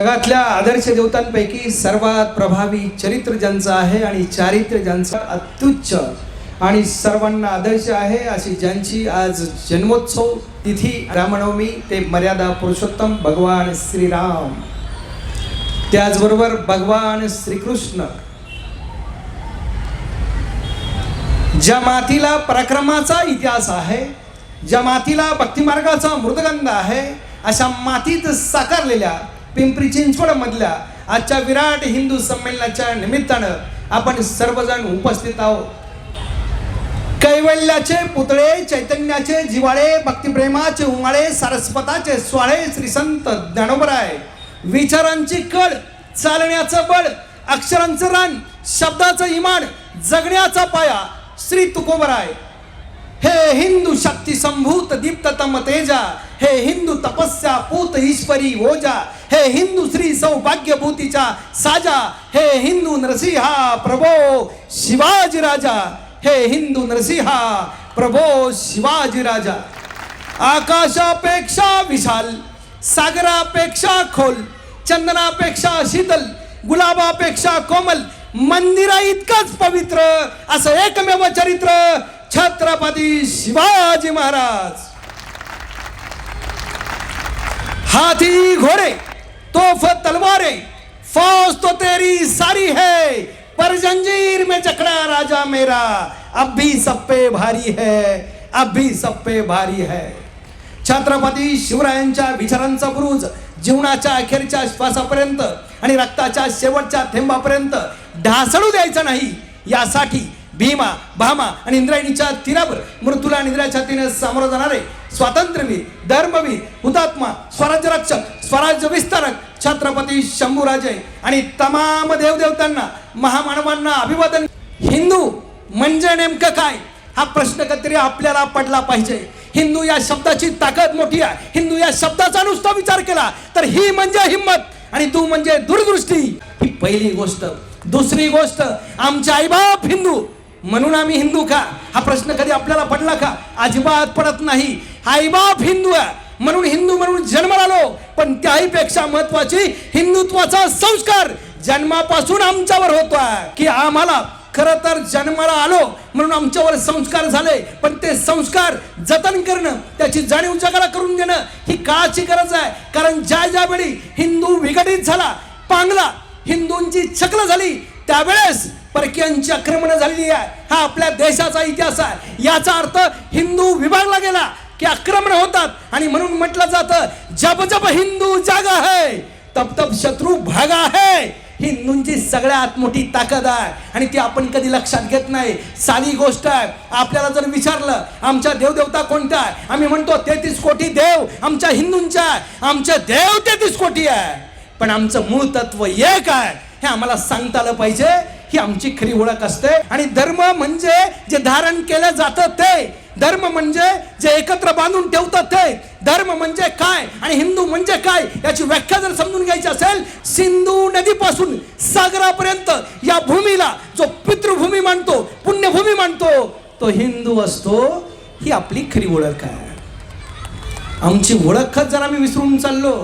जगातल्या आदर्श देवतांपैकी सर्वात प्रभावी चरित्र ज्यांचं आहे आणि चारित्र्य ज्यांचं अत्युच्च आणि सर्वांना आदर्श आहे अशी ज्यांची आज जन्मोत्सव तिथी रामनवमी ते मर्यादा पुरुषोत्तम भगवान श्रीराम, त्याचबरोबर भगवान श्रीकृष्ण, ज्या मातीला पराक्रमाचा इतिहास आहे, ज्या मातीला भक्तिमार्गाचा मृदगंध आहे, अशा मातीत साकारलेल्या पिंपरी चिंचवड मधल्या आजच्या विराट हिंदू संमेलनाच्या निमित्तानं आपण सर्वजण उपस्थित आहोत. कैवल्याचे पुतळे, चैतन्याचे जिवाळे, भक्तिप्रेमाचे उमाळे, सारस्वताचे स्वाळे श्री संत ज्ञानोबराय, विचारांची कळ, चालण्याचं बळ, अक्षरांचं रान, शब्दाचं इमान, जगण्याचा पाया श्री तुकोबराय. हे हिंदू शक्ती संभूत दीप्ततम तेजा, हे हिंदू तपस्या पूत ईश्वरी ओजा, हे हिंदू श्री सौभाग्यभूतीचा साजा, हे हिंदू नरसिंहा प्रभो शिवाजी राजा, हे हिंदू नरसिंहा प्रभो शिवाजी राजा. आकाशापेक्षा विशाल, सागरापेक्षा खोल, चंदनापेक्षा शीतल, गुलाबापेक्षा कोमल, मंदिरा इतकंच पवित्र असं एकमेव चरित्र छत्रपती शिवाजी महाराज. हाथी घोड़े तोफ तलवारें, फौज तो तेरी सारी है, पर जंजीर में जकड़ा राजा मेरा, अब भी सब पे भारी है, अब भी सब पे भारी है. छत्रपती शिवरायांच्या विचारांचा बुरुज जीवनाच्या अखेरच्या श्वासापर्यंत आणि रक्ताच्या शेवटच्या थेंबापर्यंत ढासळू द्यायचा नाही, यासाठी भीमा, भामा आणि इंद्रायणीच्या तीरावर मृत्यूला निद्राच्या छातीने सामोरं जाणारे स्वातंत्र्यवीर, धर्मवीर, हुतात्मा, स्वराज्य रक्षक, स्वराज्य विस्तारक छत्रपती शंभूराजे आणि तमाम देवदेवतांना, महामानवांना अभिवादन. हिंदू म्हणजे नेमकं काय हा प्रश्न कधीतरी आपल्याला पडला पाहिजे. हिंदू या शब्दाची ताकद मोठी आहे. हिंदू या शब्दाचा नुसता विचार केला तर ही म्हणजे हिम्मत आणि तू म्हणजे दूरदृष्टी, ही पहिली गोष्ट. दुसरी गोष्ट, आमचे आईबाप हिंदू म्हणून आम्ही हिंदू का हा प्रश्न कधी आपल्याला पडला का? अजिबात पडत नाही. आईबाप हिंदू आहे म्हणून हिंदू म्हणून जन्माला आलो, पण त्याहीपेक्षा महत्वाची हिंदुत्वाचा संस्कार जन्मापासून आमच्यावर होतोय. की आम्हाला खरं तर जन्माला आलो म्हणून आमच्यावर संस्कार झाले, पण ते संस्कार जतन करणं, त्याची जाणीव जगाला करून देणं ही काळाची गरज आहे. कारण ज्या ज्यावेळी हिंदू विघटित झाला, पांगला, हिंदूंची छकल झाली, त्यावेळेस परकीयांची आक्रमण झालेली आहे. हा आपल्या देशाचा इतिहास आहे. याचा अर्थ हिंदू विभागला गेला की आक्रमण होतात आणि म्हणून म्हटलं जातं जब जब हिंदू जागा है तब तब शत्रू भागा है. हिंदूंची सगळ्यात मोठी ताकद आहे आणि ती आपण कधी लक्षात घेत नाही. साधी गोष्ट आहे. आपल्याला जर विचारलं आमच्या देवदेवता कोणत्या आहे, आम्ही म्हणतो 33 कोटी देव आमच्या हिंदूंच्या आहे. आमचे देव 33 कोटी आहे, पण आमचं मूळ तत्व एक आहे हे आम्हाला सांगता आलं पाहिजे. ही आमची खरी ओळख असते. आणि धर्म म्हणजे जे धारण केलं जातं ते, धर्म म्हणजे जे एकत्र बांधून ठेवतात ते, धर्म म्हणजे काय आणि हिंदू म्हणजे काय याची व्याख्या जर समजून घ्यायची असेल, सिंधू नदीपासून सागरापर्यंत या भूमीला जो पितृभूमी मानतो, पुण्यभूमी मानतो, तो हिंदू असतो. ही आपली खरी ओळख आहे. आमची ओळखच जर आम्ही विसरून चाललो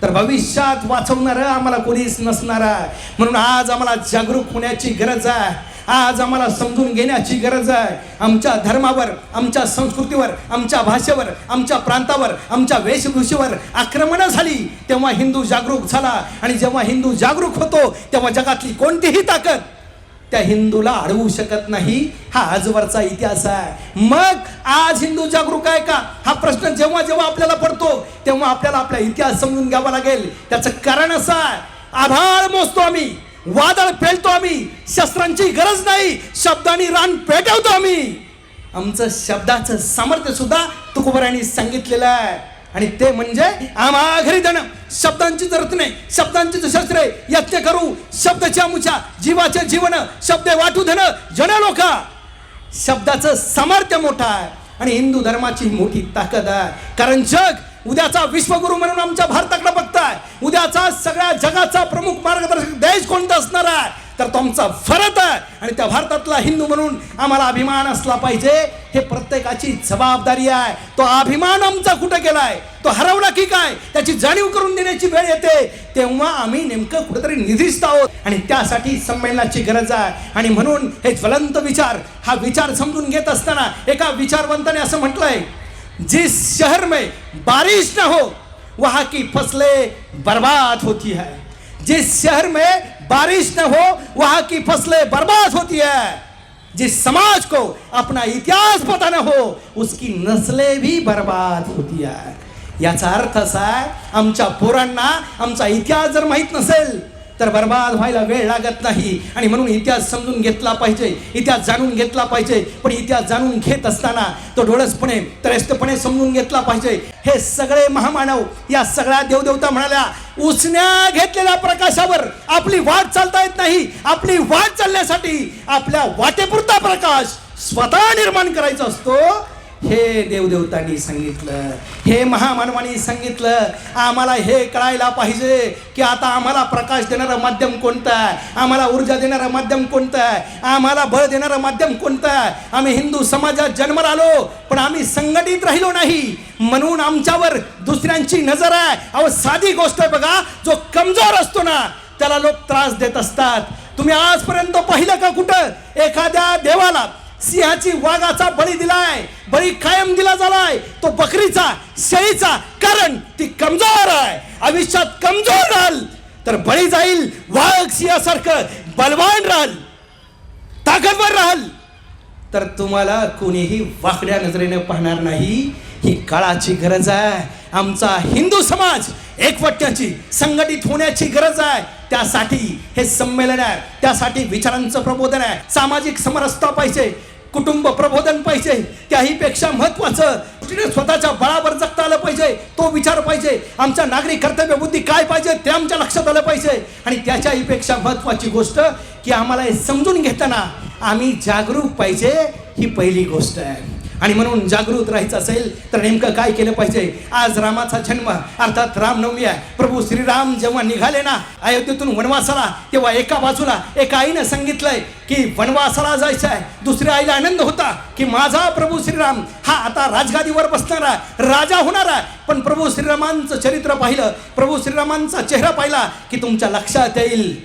तर भविष्यात वाचवणारं आम्हाला कोणीच नसणार आहे. म्हणून आज आम्हाला जागरूक होण्याची गरज आहे. आज आम्हाला समजून घेण्याची गरज आहे. आमच्या धर्मावर, आमच्या संस्कृतीवर, आमच्या भाषेवर, आमच्या प्रांतावर, आमच्या वेशभूषेवर आक्रमणं झाली तेव्हा हिंदू जागरूक झाला. आणि जेव्हा हिंदू जागरूक होतो तेव्हा जगातली कोणतीही ताकद त्या हिंदूला अडवू शकत नाही. हा आजवरचा इतिहास आहे. मग आज हिंदू जागरूक आहे का हा प्रश्न जेव्हा जेव्हा आपल्याला पडतो तेव्हा आपल्याला आपला इतिहास समजून घ्यावा लागेल. त्याचं कारण असं आहे, आभाळ मोजतो आम्ही, वादळ पेलतो आम्ही, शस्त्रांची गरज नाही, शब्दांनी रान पेटवतो आम्ही. आमचं शब्दाचं सामर्थ्य सुद्धा तुकोबरायांनी सांगितलेलं आहे आणि ते म्हणजे आम्हा घरी धन, शब्दांची जरूरत नाही, शब्दांची शस्त्रे यत्न करू, शब्दाच्या आमुच्या जीवाचे जीवन, शब्द वाटू धन जन लोका. शब्दाचं सामर्थ्य मोठं आहे आणि हिंदू धर्माची मोठी ताकद आहे. कारण जग उद्याचा विश्वगुरु म्हणून आमच्या भारताकडे बघताय. उद्याचा सगळ्या जगाचा प्रमुख मार्गदर्शक देश कोणता असणार आहे तर तो आमचा भारत आहे आणि त्या भारतातला हिंदू म्हणून आम्हाला अभिमान असला पाहिजे. हे प्रत्येकाची जबाबदारी आहे. तो अभिमान आमचा कुठं गेलाय, तो हरवला की काय, त्याची जाणीव करून देण्याची वेळ येते तेव्हा आम्ही नेमकं कुठेतरी निधीस्त आहोत आणि त्यासाठी संमेलनाची गरज आहे. आणि म्हणून हे ज्वलंत विचार, हा विचार समजून घेत असताना एका विचारवंताने असं म्हटलंय, जिस शहर में बारिश न हो वहां की फसलें बर्बाद होती है. जिस शहर में बारिश न हो वहां की फसलें बर्बाद होती है. जिस समाज को अपना इतिहास पता न हो उसकी नस्लें भी बर्बाद होती है. याचा अर्थ असा आहे, आमच्या पोरांना आमचा इतिहास जर माहीत नसेल तर बर्बाद व्हायला वेळ लागत नाही. आणि म्हणून इतिहास समजून घेतला पाहिजे, इतिहास जाणून घेतला पाहिजे. पण इतिहास जाणून घेत असताना तो डोळसपणे त्रयस्थपणे समजून घेतला पाहिजे. हे सगळे महामानव, या सगळ्या देवदेवता म्हणाल्या, उसण्या घेतलेल्या प्रकाशावर आपली वाट चालता येत नाही. आपली वाट चालण्यासाठी आपल्या वाटेपुरता प्रकाश स्वतः निर्माण करायचा असतो. हे देवदेवतांनी सांगितलं, हे महामानवांनी सांगितलं. आम्हाला हे कळायला पाहिजे की आता आम्हाला प्रकाश देणारं माध्यम कोणतं आहे, आम्हाला ऊर्जा देणारं माध्यम कोणतं आहे, आम्हाला बळ देणारं माध्यम कोणतं आहे. आम्ही हिंदू समाजात जन्माला आलो पण आम्ही संघटित राहिलो नाही म्हणून आमच्यावर दुसऱ्यांची नजर आहे. अहो साधी गोष्ट आहे बघा, जो कमजोर असतो ना त्याला लोक त्रास देत असतात. तुम्ही आजपर्यंत पाहिलं का कुठं एखाद्या देवाला सिंहाची वाघाचा बळी दिलाय, बळी कायम दिला झालाय, तो बकरीचा शेळीचा, कारण ती कमजोर आहे. आयुष्यात कमजोर राहाल तर बळी जाईल, वाघ सिंहासारखं बलवान राहाल, ताकदवर राहाल तर तुम्हाला कोणीही वाकड्या नजरेने पाहणार नाही. ही काळाची गरज आहे. आमचा हिंदू समाज एकवटण्याची, संघटित होण्याची गरज आहे. त्यासाठी हे संमेलन आहे, त्यासाठी विचारांचं प्रबोधन आहे, सामाजिक समरसता पाहिजे, कुटुंब प्रबोधन पाहिजे. त्याहीपेक्षा महत्वाचं स्वतःच्या बळावर जगता आलं पाहिजे, तो विचार पाहिजे. आमच्या नागरिक कर्तव्य बुद्धी काय पाहिजे ते आमच्या लक्षात आलं पाहिजे. आणि त्याच्याहीपेक्षा महत्वाची गोष्ट की आम्हाला हे समजून घेताना आम्ही जागरूक पाहिजे, ही पहिली गोष्ट आहे. आणि म्हणून जागृत राहायचं असेल तर नेमकं काय केलं पाहिजे. आज रामाचा जन्म अर्थात रामनवमी आहे. प्रभू श्रीराम जेव्हा निघाले ना अयोध्येतून वनवासाला, तेव्हा एका बाजूला एका आईनं सांगितलंय की वनवासाला जायचं आहे, दुसऱ्या आईला आनंद होता की माझा प्रभू श्रीराम हा आता राजगादीवर बसणारा राजा होणार आहे. पण प्रभू श्रीरामांचं चरित्र पाहिलं, प्रभू श्रीरामांचा चेहरा पाहिला की तुमच्या लक्षात येईल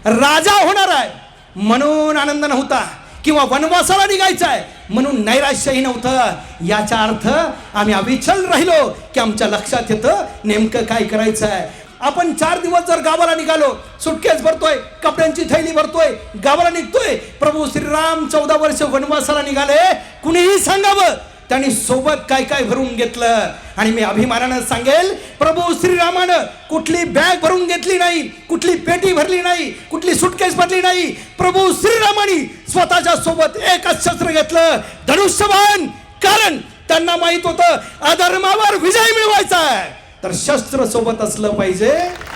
राजा होणार आहे म्हणून आनंद नव्हता, किंवा वनवासाला निघायचं आहे म्हणून नैराश्यही नव्हतं. याचा अर्थ आम्ही अविचल राहिलो की आमच्या लक्षात येतं नेमकं काय करायचं आहे. आपण 4 दिवस जर गावाला निघालो, सुटकेस भरतोय, कपड्यांची थैली भरतोय, गावाला निघतोय. प्रभू श्रीराम 14 वर्ष वनवासाला निघाले, कुणीही सांगावं त्यांनी सोबत काय काय भरून घेतलं. आणि मी अभिमानानं सांगेल, प्रभू श्रीरामानं कुठली बॅग भरून घेतली नाही, कुठली पेटी भरली नाही, कुठली सुटकेस भरली नाही. प्रभू श्रीरामानी स्वतःच्या सोबत एकच शस्त्र घेतलं, धनुष्यबाण. कारण त्यांना माहित होतं अधर्मावर विजय मिळवायचा आहे तर शस्त्र सोबत असलं पाहिजे.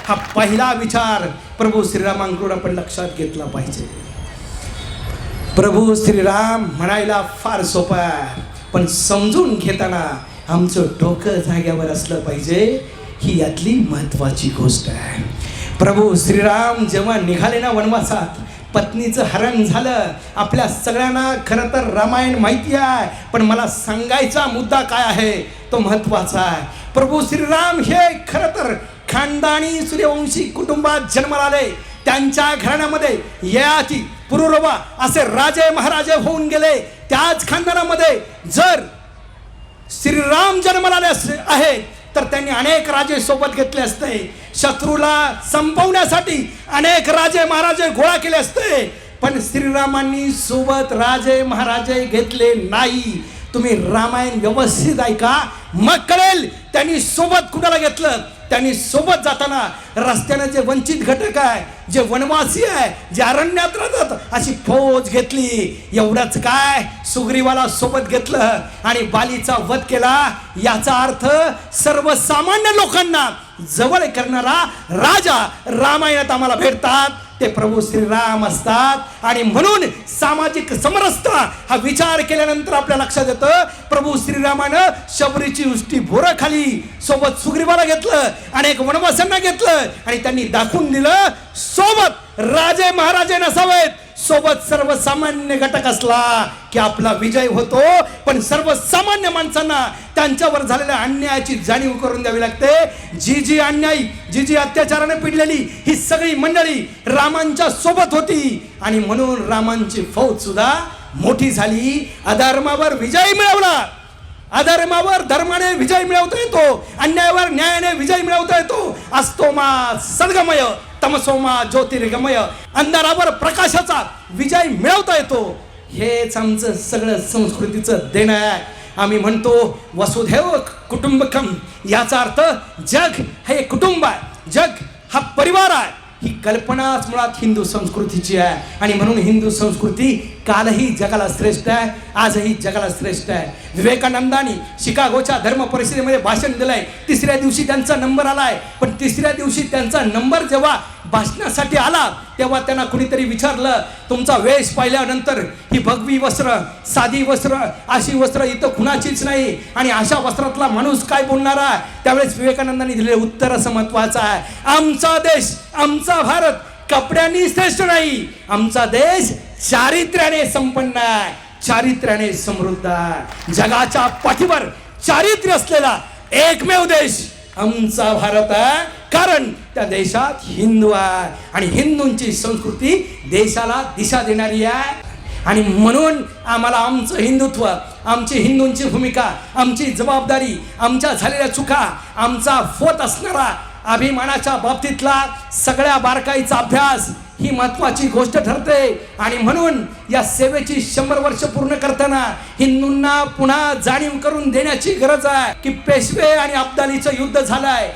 हा पहिला विचार प्रभू श्रीरामांकडून आपण लक्षात घेतला पाहिजे. प्रभू श्रीराम म्हणायला फार सोपं आहे, पण समजून घेताना आमचं डोकं जाग्यावर असलं पाहिजे. ही यातली महत्वाची गोष्ट आहे. प्रभू श्रीराम जेव्हा निघाले ना वनवासात, पत्नीचं हरण झालं. आपल्या सगळ्यांना खरं तर रामायण माहिती आहे, पण मला सांगायचा मुद्दा काय आहे तो महत्वाचा आहे. प्रभू श्रीराम हे खरं तर खानदानी सूर्यवंशी कुटुंबात जन्माला आले. त्यांच्या घराण्यामध्ये ययाती पुरुरवा असे राजे महाराजे होऊन गेले. त्याच खानदानामध्ये जर श्रीराम जन्माला आले आहे तर त्यांनी अनेक राजे सोबत घेतले असते, शत्रूला संपवण्यासाठी अनेक राजे महाराजे गोळा केले असते. पण श्रीरामांनी सोबत राजे महाराजे घेतले नाही. तुम्ही रामायण व्यवस्थित ऐका, मग कळेल त्यांनी सोबत कुणाला घेतलं. त्यांनी सोबत जाताना रस्त्यानं जे वंचित घटक आहे, जे वनवासी आहे, जे अरण्यात राहतात अशी फौज घेतली. एवढंच काय, सुग्रीवाला सोबत घेतलं आणि बालीचा वध केला. याचा अर्थ सर्वसामान्य लोकांना जवळ करणारा राजा रामायणात आम्हाला भेटतात, ते प्रभू श्रीराम असतात. आणि म्हणून सामाजिक समरसता हा विचार केल्यानंतर आपल्या लक्षात येतं, प्रभू श्रीरामानं शबरीची उष्टी भोरं खाली, सोबत सुग्रीवाला घेतलं, अनेक वनवासांना घेतलं आणि त्यांनी दाखवून दिलं सोबत राजे महाराजे नसावेत, सोबत सर्वसामान्य घटक असला की आपला विजय होतो. पण सर्वसामान्य माणसांना त्यांच्यावर झालेल्या अन्यायाची जाणीव करून द्यावी लागते. जी अन्यायी, जी अत्याचाराने पिडलेली ही सगळी मंडळी रामांच्या सोबत होती आणि म्हणून रामांची फौज सुद्धा मोठी झाली. अधर्मावर विजय मिळवला, अधर्मावर धर्माने विजय मिळवता येतो, अन्यायावर न्यायाने विजय मिळवता येतो. असतो मा सद्गमय तमसोमा ज्योतिर्गमय, अंधारावर प्रकाशाचा विजय मिळवता येतो. हेच आमचं सगळं संस्कृतीचं देणं आहे. आम्ही म्हणतो वसुधैव कुटुंबकम, याचा अर्थ जग हे कुटुंब आहे, जग हा परिवार आहे. ही कल्पनाच मुळात हिंदू संस्कृतीची आहे आणि म्हणून हिंदू संस्कृती कालही जगाला श्रेष्ठ आहे, आजही जगाला श्रेष्ठ आहे. विवेकानंदांनी शिकागोच्या धर्म परिषदेमध्ये भाषण दिलंय. तिसऱ्या दिवशी त्यांचा नंबर आलाय, पण तिसऱ्या दिवशी त्यांचा नंबर जेव्हा भाषणासाठी आला तेव्हा त्यांना कुणीतरी विचारलं, तुमचा वेश पाहिल्यानंतर ही भगवी वस्त्र, साधी वस्त्र, अशी वस्त्र इथं कुणाचीच नाही आणि अशा वस्त्रातला माणूस काय बोलणारा. त्यावेळेस विवेकानंदांनी दिलेलं उत्तर असं महत्वाचं आहे, आमचा देश, आमचा भारत कपड्यांनी श्रेष्ठ नाही, आमचा देश चारित्र्याने संपन्न आहे, चारित्र्याने समृद्ध आहे. जगाच्या पाठीवर चारित्र्य असलेला एकमेव देश आमचा भारत आहे, कारण त्या देशात हिंदू आहे आणि हिंदूंची संस्कृती देशाला दिशा देणारी आहे. आणि म्हणून आम्हाला आमचं हिंदुत्व, आमची हिंदूंची भूमिका, आमची जबाबदारी, आमच्या झालेल्या चुका, आमचा फोत असणारा अभिमानाच्या बाबतीतला सगळ्या बारकाईचा अभ्यास ही महत्वाची गोष्ट ठरते. आणि म्हणून या सेवेची 100 वर्ष पूर्ण करताना हिंदूंना पुन्हा जाणीव करून देण्याची गरज आहे की पेशवे आणि अब्दालीचं युद्ध झालंय.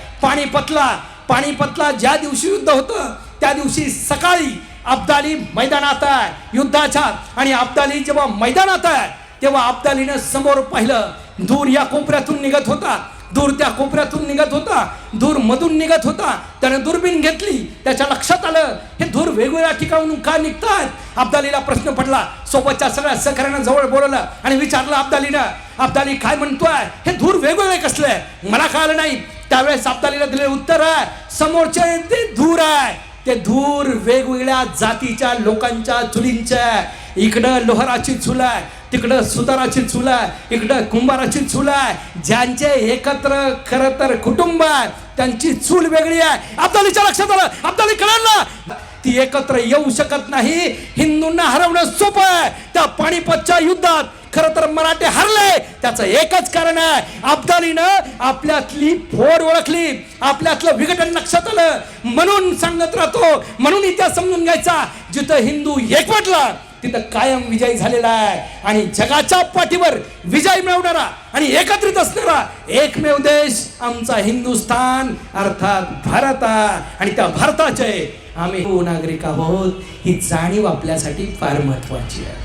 पाणीपतला ज्या दिवशी युद्ध होतं त्या दिवशी सकाळी अब्दाली मैदानात आहे युद्धाच्या, आणि अब्दाली जेव्हा मैदानात आहे तेव्हा अब्दालीनं समोर पाहिलं, दूर या कोपऱ्यातून निघत होता, दूर त्या कोपऱ्यातून निघत होता, दूर मधून निघत होता. त्याने दुर्बीण घेतली, त्याच्या लक्षात आलं हे धूर वेगवेगळ्या ठिकाणून का निघतात. अब्दालीला प्रश्न पडला, सोबतच्या सगळ्या सहकाऱ्यांना जवळ बोलवलं आणि विचारलं अब्दालीनं, अब्दाली काय म्हणतोय, हे धूर वेगवेगळे कसले, मला कळलं नाही. त्यावेळेस अब्दालीला दिलेलं उत्तर आहे, समोरचे ते धूर आहे, ते धूर वेगवेगळ्या जातीच्या लोकांच्या चुलींच्या, इकडं लोहाराची चूल आहे, तिकडं सुताराची चूल आहे, इकडं कुंभाराची चूल आहे. ज्यांचे एकत्र खरं तर कुटुंब आहे त्यांची चूल वेगळी आहे. अब्दालीच्या लक्षात आलं, अब्दाली कळलं ती एकत्र येऊ शकत नाही. हिंदूंना हरवणं सोपं आहे. त्या पाणीपतच्या युद्धात खरं तर मराठे हरले, त्याचं एकच कारण आहे, अब्दालीनं आपल्यातली फोड ओळखली, आपल्यातलं विघटन लक्षात आलं. म्हणून सांगत राहतो, म्हणून इतिहास समजून घ्यायचा, जिथं हिंदू एकवटला तिथं कायम विजय झालेला आहे. आणि जगाच्या पाठीवर विजय मिळवणारा आणि एकत्रित असणारा एकमेव देश आमचा हिंदुस्थान अर्थात भारत आहे. आणि त्या भारताचे आम्ही नागरिक आहोत, ही जाणीव आपल्यासाठी फार महत्वाची आहे.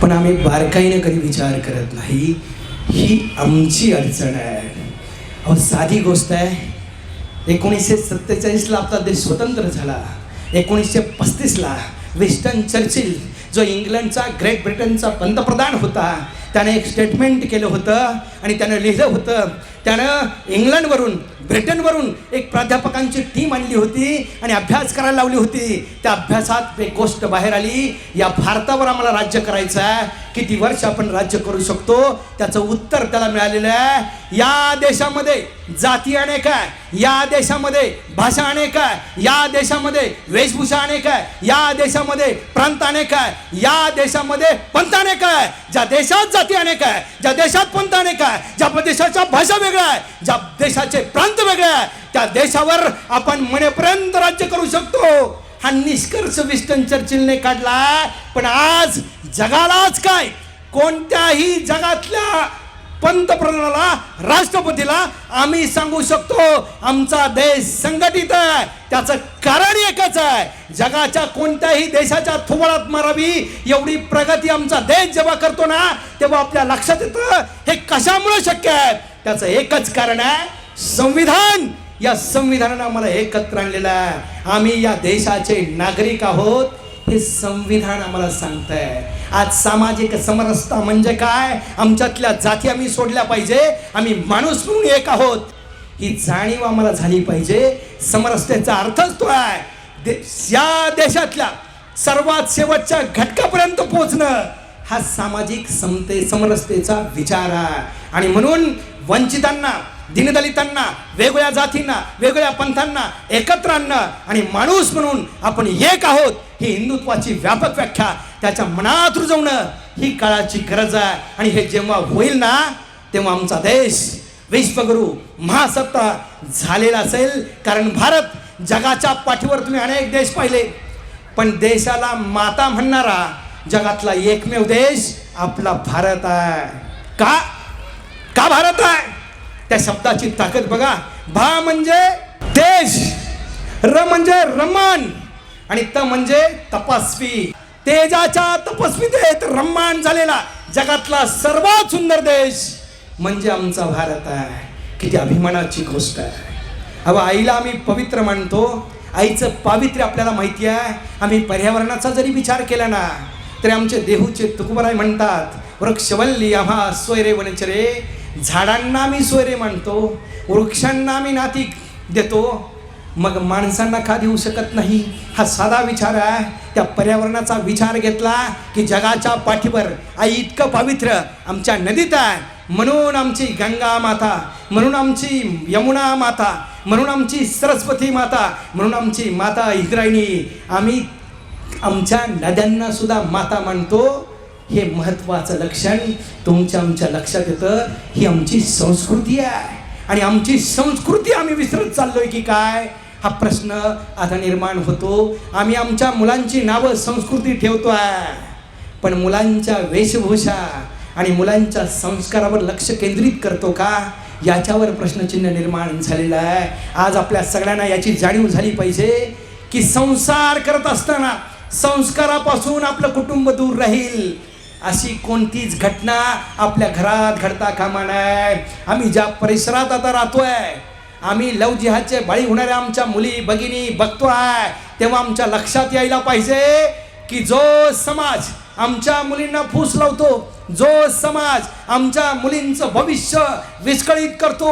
पण आम्ही बारकाईने कधी विचार करत नाही, ही आमची अडचण आहे. अहो साधी गोष्ट आहे, 1947ला आपला देश स्वतंत्र झाला. 1935ला विन्स्टन चर्चिल जो इंग्लंडचा ग्रेट ब्रिटनचा पंतप्रधान होता, त्याने एक स्टेटमेंट केलं होतं आणि त्यानं लिहिलं होतं, त्यानं इंग्लंडवरून ब्रिटनवरून एक प्राध्यापकांची टीम आणली होती आणि अभ्यास करायला लावली होती. त्या अभ्यासात एक गोष्ट बाहेर आली, या भारतावर आम्हाला राज्य करायचं आहे, किती वर्ष आपण राज्य करू शकतो. त्याचं उत्तर त्याला मिळालेलं आहे, या देशामध्ये जाती अनेक आहे, या देशामध्ये भाषा अनेक आहे, या देशामध्ये वेशभूषा अनेक आहे, या देशामध्ये प्रांत अनेक आहे, या देशामध्ये पंथ अनेक आहे. ज्या देशात जाती अनेक आहे, ज्या देशात पंथ अनेक आहे, ज्या देशाच्या भाषा वेगळ्या आहे, ज्या देशाचे प्रांत वेगळे आहे, त्या देशावर आपण मनेपर्यंत राज्य करू शकतो. हा निष्कर्ष विन्स्टन चर्चिलने काढला. पण आज जगालाच काय, कोणत्याही जगातल्या पंतप्रधानाला, राष्ट्रपतीला आम्ही सांगू शकतो आमचा देश संघटित आहे. त्याचं कारण एकच आहे, जगाच्या कोणत्याही देशाच्या थोबाडात मारावी एवढी प्रगती आमचा देश जेव्हा करतो ना, तेव्हा आपल्या लक्षात येतं हे कशामुळे शक्य आहे. त्याचं एकच कारण आहे, संविधान, या संविधानानं आम्हाला एकत्र आणलेलं आहे. आम्ही या देशाचे नागरिक आहोत हे संविधान आम्हाला सांगतंय. आज सामाजिक समरसता म्हणजे काय? आमच्यातल्या जाती आम्ही सोडल्या पाहिजे, आम्ही माणूस म्हणून एक आहोत ही जाणीव आम्हाला झाली पाहिजे. समरसतेचा अर्थच तो आहे या देशातल्या सर्वात शेवटच्या घटकापर्यंत पोहोचणं, हा सामाजिक समरसतेचा विचार आहे. आणि म्हणून वंचितांना, दीनदलितांना, वेगवेगळ्या जातींना, वेगवेगळ्या पंथांना एकत्र आणणं आणि माणूस म्हणून आपण एक आहोत ही हिंदुत्वाची व्यापक व्याख्या त्याच्या मनात रुजवणं ही काळाची गरज आहे. आणि हे जेव्हा होईल ना, तेव्हा आमचा देश विश्वगुरु महासत्ता झालेला असेल. कारण भारत जगाच्या पाठीवर तुम्ही अनेक देश पाहिले, पण देशाला माता म्हणणारा जगातला एकमेव देश आपला भारत आहे. का भारत आहे? त्या शब्दाची ताकद बघा. भा म्हणजे देश, र म्हणजे रम्मान आणि त म्हणजे तपस्वी. तेजाच्या तपस्वितेत रम्मान झालेला जगातला सर्वात सुंदर देश म्हणजे आमचा भारत आहे. किती अभिमानाची गोष्ट आहे. अहो, आईला आम्ही पवित्र मानतो, आईचं पावित्र्य आपल्याला माहिती आहे. आम्ही पर्यावरणाचा जरी विचार केला ना तरी आमचे देहूचे तुकोबराय म्हणतात, वृक्षवल्ली आम्हा सोयरे वनचरे. झाडांना आम्ही सोयरे मानतो, वृक्षांना आम्ही नाती देतो, मग माणसांना का देऊ शकत नाही? हा साधा विचार आहे. त्या पर्यावरणाचा विचार घेतला की जगाच्या पाठीवर आई इतकं पावित्र्य आमच्या नदीत आहे. म्हणून आमची गंगा माता, म्हणून आमची यमुना माता, म्हणून आमची सरस्वती माता, म्हणून आमची माता इंद्रायणी, आम्ही आमच्या नद्यांना सुद्धा माता मानतो. हे महत्त्वाचं लक्षण तुमच्या आमच्या लक्षात येतं. ही आमची संस्कृती आहे आणि आमची संस्कृती आम्ही विसरत चाललोय की काय, हा प्रश्न आता निर्माण होतो. आम्ही आमच्या मुलांची नावं संस्कृती ठेवतो आहे, पण मुलांच्या वेशभूषा आणि मुलांच्या संस्कारावर लक्ष केंद्रित करतो का, याच्यावर प्रश्नचिन्ह निर्माण झालेलं आहे. आज आपल्या सगळ्यांना याची जाणीव झाली पाहिजे की संसार करत असताना संस्कारापासून आपलं कुटुंब दूर राहील अशी कोणतीच घटना आपल्या घरात घडता कामा नये. आम्ही ज्या परिसरात आता राहतोय, आम्ही लव जिहादचे बळी होणाऱ्या आमच्या मुली भगिनी बघतोय, तेव्हा आमच्या लक्षात यायला पाहिजे की जो समाज आमच्या मुलींना फूस लावतो, जो समाज आमच्या मुलींचं भविष्य विस्कळीत करतो,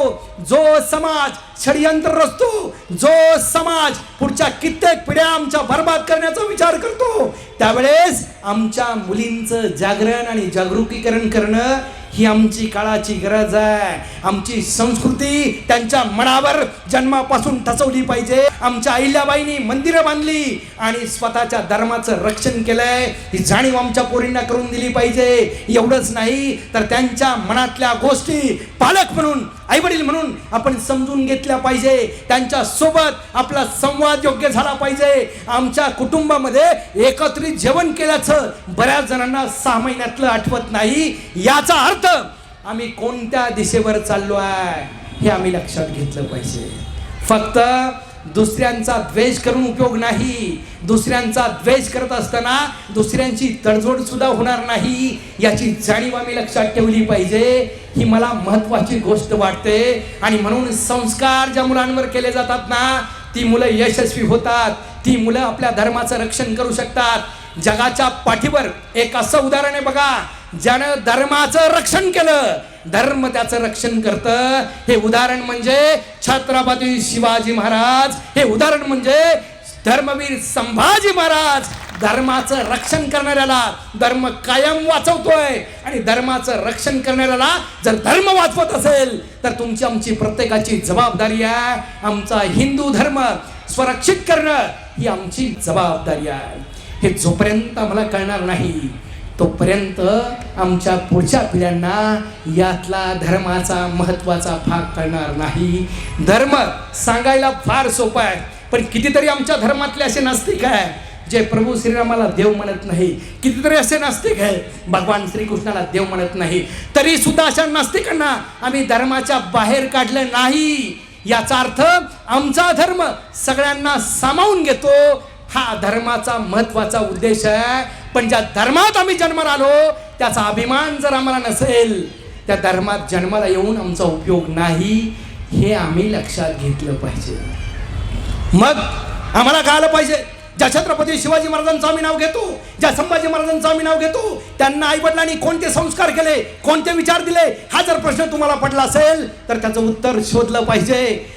जो समाज षडयंत्र रचतो, जो समाज पुढच्या कित्येक पिढ्या आमच्या बर्बाद करण्याचा विचार करतो, त्यावेळेस आमच्या मुलींचं जागरण आणि जागरूकीकरण करणं ही आमची काळाची गरज आहे. आमची संस्कृती त्यांच्या मनावर जन्मापासून ठसवली पाहिजे. आमच्या अहिल्याबाईंनी मंदिरं बांधली आणि स्वतःच्या धर्माचं रक्षण केलंय, ही जाणीव आमच्या पोरींना करून दिली पाहिजे. एवढंच नाही तर त्यांच्या मनातल्या गोष्टी पालक म्हणून, आईवडील म्हणून आपण समजून घेतल्या पाहिजे. त्यांच्या सोबत आपला संवाद योग्य झाला पाहिजे. आमच्या कुटुंबामध्ये एकत्रित जेवण केल्याचं बऱ्याच जणांना 6 महिन्यातलं आठवत नाही. याचा अर्थ आम्ही कोणत्या दिशेवर चाललो आहे हे आम्ही लक्षात घेतलं पाहिजे. फक्त दुसऱ्यांचा द्वेष करून उपयोग नाही. दुसऱ्यांचा द्वेष करत असताना दुसऱ्यांची तडजोड सुद्धा होणार नाही, याची जाणीव आम्ही लक्षात ठेवली पाहिजे. ही मला महत्त्वाची गोष्ट वाटते. आणि म्हणून संस्कार ज्या मुलांवर केले जातात ना, ती मुलं यशस्वी होतात, ती मुलं आपल्या धर्माचं रक्षण करू शकतात. जगाच्या पाठीवर एक असं उदाहरण आहे बघा, ज्यानं धर्माचं रक्षण केलं, धर्म त्याचं रक्षण करतं. हे उदाहरण म्हणजे छत्रपती शिवाजी महाराज, हे उदाहरण म्हणजे धर्मवीर संभाजी महाराज. धर्माचं रक्षण करणाऱ्याला धर्म कायम वाचवतोय आणि धर्माचं रक्षण करणाऱ्याला जर धर्म वाचवत असेल तर तुमची आमची प्रत्येकाची जबाबदारी आहे. आमचा हिंदू धर्म स्वरक्षित करणं ही आमची जबाबदारी आहे. हे जोपर्यंत आम्हाला कळणार नाही तोपर्यंत आमच्या पुढच्या पिढ्यांना यातला धर्माचा महत्त्वाचा भाग कळणार नाही. धर्म सांगायला फार सोपं आहे, पण कितीतरी आमच्या धर्मातले असे नास्तिक आहे जे प्रभू श्रीरामाला देव म्हणत नाही. कितीतरी असे नास्तिक आहे भगवान श्रीकृष्णाला देव म्हणत नाही. तरी सुद्धा अशा नास्तिकांना आम्ही धर्माच्या बाहेर काढलं नाही. याचा अर्थ आमचा धर्म सगळ्यांना सामावून घेतो, हा धर्माचा महत्त्वाचा उद्देश आहे. पण ज्या धर्मात आम्ही जन्माला आलो त्याचा अभिमान जर आम्हाला नसेल, त्या धर्मात जन्माला येऊन आमचा उपयोग नाही. हे आम्ही लक्षात घेतलं पाहिजे. मग आम्हाला कळालं पाहिजे, ज्या छत्रपती शिवाजी महाराजांचं आम्ही नाव घेतो, ज्या संभाजी महाराजांचं आम्ही नाव घेतो, त्यांना आईवडिलांनी कोणते संस्कार केले, कोणते विचार दिले, हा जर प्रश्न तुम्हाला पडला असेल तर त्याचं उत्तर शोधलं पाहिजे.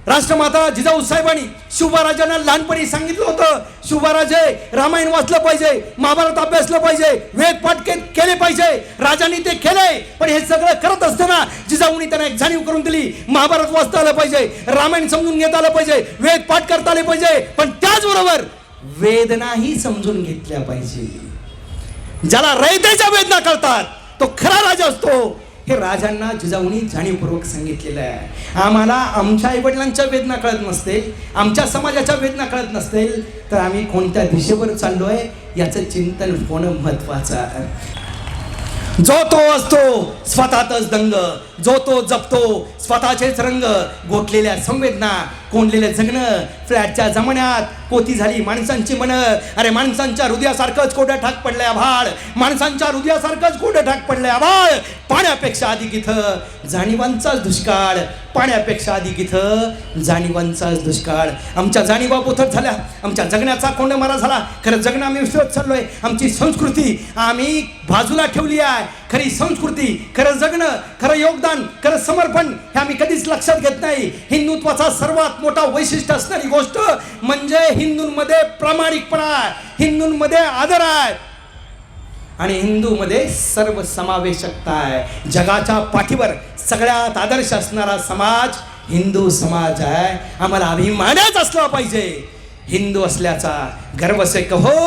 राष्ट्रमाता जिजाऊ साहेबांनी शिवबाराजांना लहानपणी सांगितलं होतं, शिवबाराजे रामायण वाचलं पाहिजे, महाभारत अभ्यासलं पाहिजे, वेद पाठ केले पाहिजे. राजांनी ते केले, पण हे सगळं करत असताना जिजाऊनी त्यांना एक जाणीव करून दिली, महाभारत वाचता आलं पाहिजे, रामायण समजून घेता आलं पाहिजे, वेद पाठ करता आले पाहिजे, पण त्याचबरोबर वेदनाही समजून घेतल्या पाहिजे. ज्याला रयतेच्या वेदना कळतात तो खरा राजा असतो, हे राजांना जिजाऊनी जाणीवपूर्वक सांगितलेलं आहे. आम्हाला आमच्या आईवडिलांच्या वेदना कळत नसतील, आमच्या समाजाच्या वेदना कळत नसतील, तर आम्ही कोणत्या दिशेवर चाललोय याचं चिंतन होणं महत्वाचं आहे. जो तो असतो स्वतःतच दंग, जो तो जपतो स्वतःचेच रंग, गोठलेल्या संवेदना, कोंडलेलं जगणं, फ्लॅटच्या जमान्यात पोती झाली माणसांची मन. अरे माणसांच्या हृदयासारखंच कोरडं ठाक पडलंय आभाळ, माणसांच्या हृदयासारखंच कोरडं ठाक पडलंय आभाळ. पाण्यापेक्षा अधिक इथं जाणीवांचाच दुष्काळ, पाण्यापेक्षा अधिक इथं जाणीवांचाच दुष्काळ. आमच्या जाणीवा पोथट झाल्या, आमच्या जगण्याचा कोंडमारा झाला. खरं जगणं आम्ही विसरत चाललोय, आमची संस्कृती आम्ही बाजूला ठेवली आहे. खरी संस्कृती, खरं जगणं, खरं योगदान, खरं समर्पण हे आम्ही कधीच लक्षात घेत नाही. हिंदुत्वाचा सर्वात मोठा वैशिष्ट्य असणारी गोष्ट म्हणजे हिंदूंमध्ये प्रामाणिकपणा आहे, हिंदूंमध्ये आदर आहे आणि हिंदूमध्ये सर्व समावेशकता आहे. जगाच्या पाठीवर सगळ्यात आदर्श असणारा समाज हिंदू समाज आहे. आम्हाला अभिमानच असला पाहिजे हिंदू असल्याचा. गर्व से कहो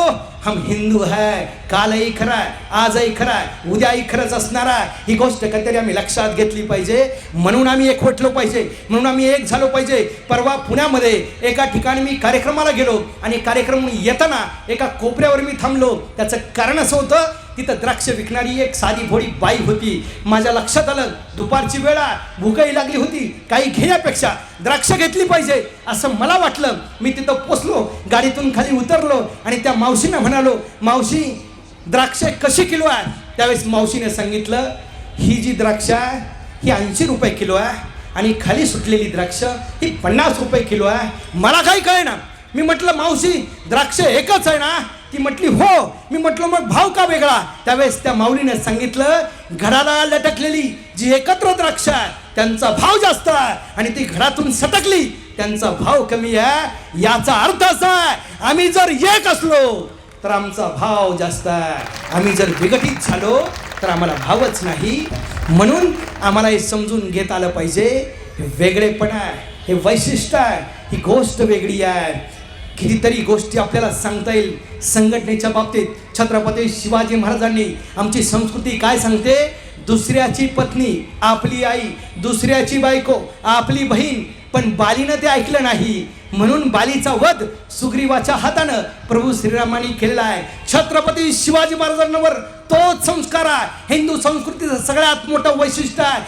हम हिंदू है. कालही खरा आहे, आजही खरा आहे, उद्याही खरंच असणार आहे. ही गोष्ट कधीतरी आम्ही लक्षात घेतली पाहिजे. म्हणून आम्ही एकवटलो पाहिजे, म्हणून आम्ही एक झालो पाहिजे. परवा पुण्यामध्ये एका ठिकाणी मी कार्यक्रमाला गेलो आणि कार्यक्रम येताना एका कोपऱ्यावर मी थांबलो. त्याचं कारण असं होतं, तिथं द्राक्ष विकणारी एक साधी भोळी बाई होती. माझ्या लक्षात आलं, दुपारची वेळ आहे, भूकही लागली होती, काही घेण्यापेक्षा द्राक्ष घेतली पाहिजे असं मला वाटलं. मी तिथं पोचलो, गाडीतून खाली उतरलो आणि त्या मावशींना म्हणालो, मावशी द्राक्ष कशी किलो आहे? त्यावेळेस मावशीने सांगितलं, ही जी द्राक्ष आहे ही 80 रुपये किलो आहे आणि खाली सुटलेली द्राक्ष ही 50 रुपये किलो आहे. मला काही कळेना. मी म्हटलं, मावशी द्राक्ष एकच आहे ना? ती म्हटली हो. मी म्हटलं, मग भाव का वेगळा? त्यावेळेस त्या माऊलीने सांगितलं, घडाला लटकलेली जी एकत्र द्राक्ष आहे त्यांचा भाव जास्त आहे आणि ती घरातून सटकली त्यांचा भाव कमी आहे. याचा अर्थ असा आहे, आम्ही जर एक असलो तर आमचा भाव जास्त आहे, आम्ही जर विघटित झालो तर आम्हाला भावच नाही. म्हणून आम्हाला हे समजून घेता आलं पाहिजे, हे वेगळेपण आहे, हे वैशिष्ट्य आहे, ही गोष्ट वेगळी आहे. कितीतरी गोष्टी आपल्याला सांगता येईल. संघटनेच्या बाबतीत छत्रपती शिवाजी महाराजांनी आमची संस्कृती काय सांगते, दुसऱ्याची पत्नी आपली आई, दुसऱ्याची बायको आपली बहीण. पण बालीनं ते ऐकलं नाही, म्हणून बालीचा वध सुग्रीवाच्या हातानं प्रभू श्रीरामांनी केलेला आहे. छत्रपती शिवाजी महाराजांवर तोच संस्कार आहे. हिंदू संस्कृतीचं सगळ्यात मोठं वैशिष्ट्य आहे.